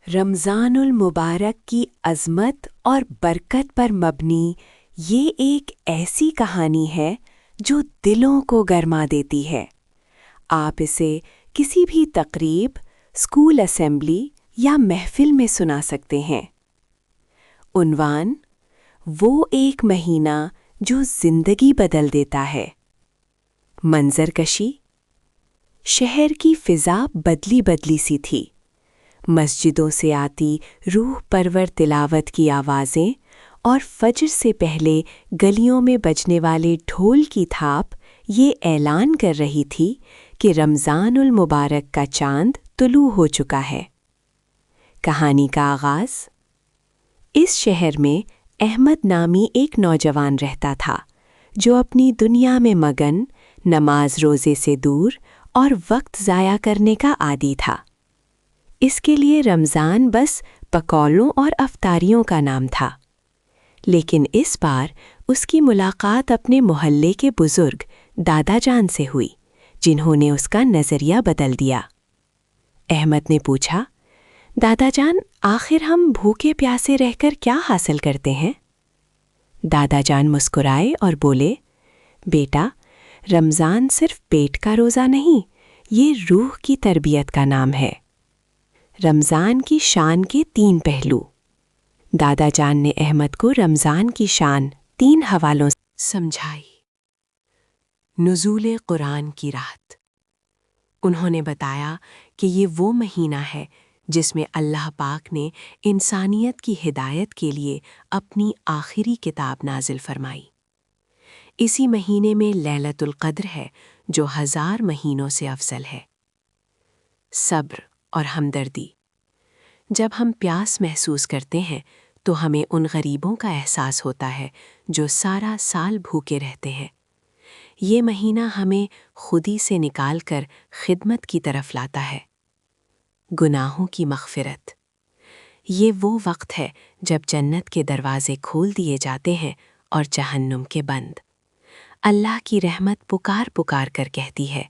رمضان المبارک کی عظمت اور برکت پر مبنی یہ ایک ایسی کہانی ہے جو دلوں کو گرما دیتی ہے۔ آپ اسے کسی بھی تقریب، اسکول اسمبلی یا محفل میں سنا سکتے ہیں۔ عنوان: وہ ایک مہینہ جو زندگی بدل دیتا ہے۔ منظر کشی: شہر کی فضا بدلی بدلی سی تھی۔ مسجدوں سے آتی روح پرور تلاوت کی آوازیں اور فجر سے پہلے گلیوں میں بجنے والے ڈھول کی تھاپ یہ اعلان کر رہی تھی کہ رمضان المبارک کا چاند طلوع ہو چکا ہے۔ کہانی کا آغاز: اس شہر میں احمد نامی ایک نوجوان رہتا تھا جو اپنی دنیا میں مگن، نماز روزے سے دور اور وقت ضائع کرنے کا عادی تھا۔ اس کے لیے رمضان بس پکوڑوں اور افطاریوں کا نام تھا۔ لیکن اس بار اس کی ملاقات اپنے محلے کے بزرگ دادا جان سے ہوئی، جنہوں نے اس کا نظریہ بدل دیا۔ احمد نے پوچھا، دادا جان، آخر ہم بھوکے پیاسے رہ کر کیا حاصل کرتے ہیں؟ دادا جان مسکرائے اور بولے، بیٹا، رمضان صرف پیٹ کا روزہ نہیں، یہ روح کی تربیت کا نام ہے۔ رمضان کی شان کے 3 پہلو۔ دادا جان نے احمد کو رمضان کی شان 3 حوالوں سے سمجھائی۔ نزول قرآن کی رات۔ انہوں نے بتایا کہ یہ وہ مہینہ ہے جس میں اللہ پاک نے انسانیت کی ہدایت کے لیے اپنی آخری کتاب نازل فرمائی۔ اسی مہینے میں لیلۃ القدر ہے جو 1000 مہینوں سے افضل ہے۔ صبر اور ہمدردی۔ جب ہم پیاس محسوس کرتے ہیں تو ہمیں ان غریبوں کا احساس ہوتا ہے جو سارا سال بھوکے رہتے ہیں۔ یہ مہینہ ہمیں خودی سے نکال کر خدمت کی طرف لاتا ہے۔ گناہوں کی مغفرت۔ یہ وہ وقت ہے جب جنت کے دروازے کھول دیے جاتے ہیں اور جہنم کے بند۔ اللہ کی رحمت پکار پکار کر کہتی ہے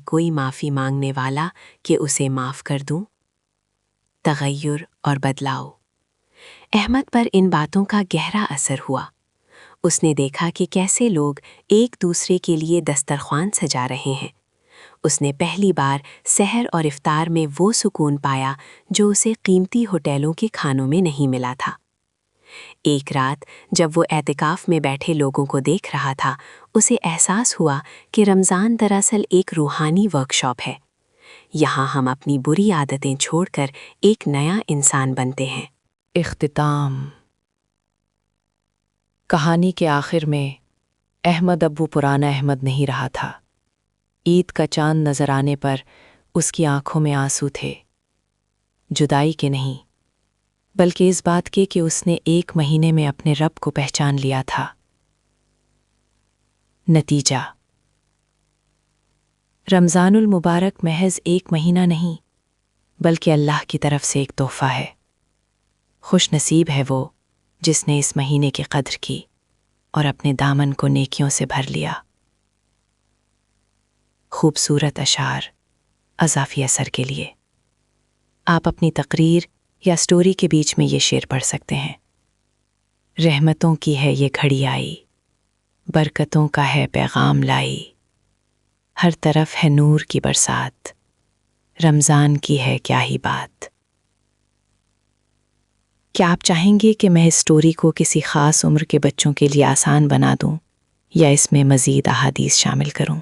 کوئی معافی مانگنے والا کہ اسے معاف کر دوں؟ تغیر اور بدلاؤ۔ احمد پر ان باتوں کا گہرا اثر ہوا۔ اس نے دیکھا کہ کیسے لوگ ایک دوسرے کے لیے دسترخوان سجا رہے ہیں۔ اس نے پہلی بار سحر اور افطار میں وہ سکون پایا جو اسے قیمتی ہوٹلوں کے کھانوں میں نہیں ملا تھا۔ ایک رات جب وہ اعتکاف میں بیٹھے لوگوں کو دیکھ رہا تھا، اسے احساس ہوا کہ رمضان دراصل ایک روحانی ورکشاپ ہے۔ یہاں ہم اپنی بری عادتیں چھوڑ کر ایک نیا انسان بنتے ہیں۔ اختتام۔ کہانی کے آخر میں احمد اب وہ پرانا احمد نہیں رہا تھا۔ عید کا چاند نظر آنے پر اس کی آنکھوں میں آنسو تھے، جدائی کے نہیں، بلکہ اس بات کے کہ اس نے ایک مہینے میں اپنے رب کو پہچان لیا تھا۔ نتیجہ: رمضان المبارک محض ایک مہینہ نہیں، بلکہ اللہ کی طرف سے ایک تحفہ ہے۔ خوش نصیب ہے وہ جس نے اس مہینے کی قدر کی اور اپنے دامن کو نیکیوں سے بھر لیا۔ خوبصورت اشعار اضافی اثر کے لیے آپ اپنی تقریر یا سٹوری کے بیچ میں یہ شعر پڑھ سکتے ہیں۔ رحمتوں کی ہے یہ گھڑی آئی، برکتوں کا ہے پیغام لائی، ہر طرف ہے نور کی برسات، رمضان کی ہے کیا ہی بات۔ کیا آپ چاہیں گے کہ میں اس سٹوری کو کسی خاص عمر کے بچوں کے لیے آسان بنا دوں یا اس میں مزید احادیث شامل کروں؟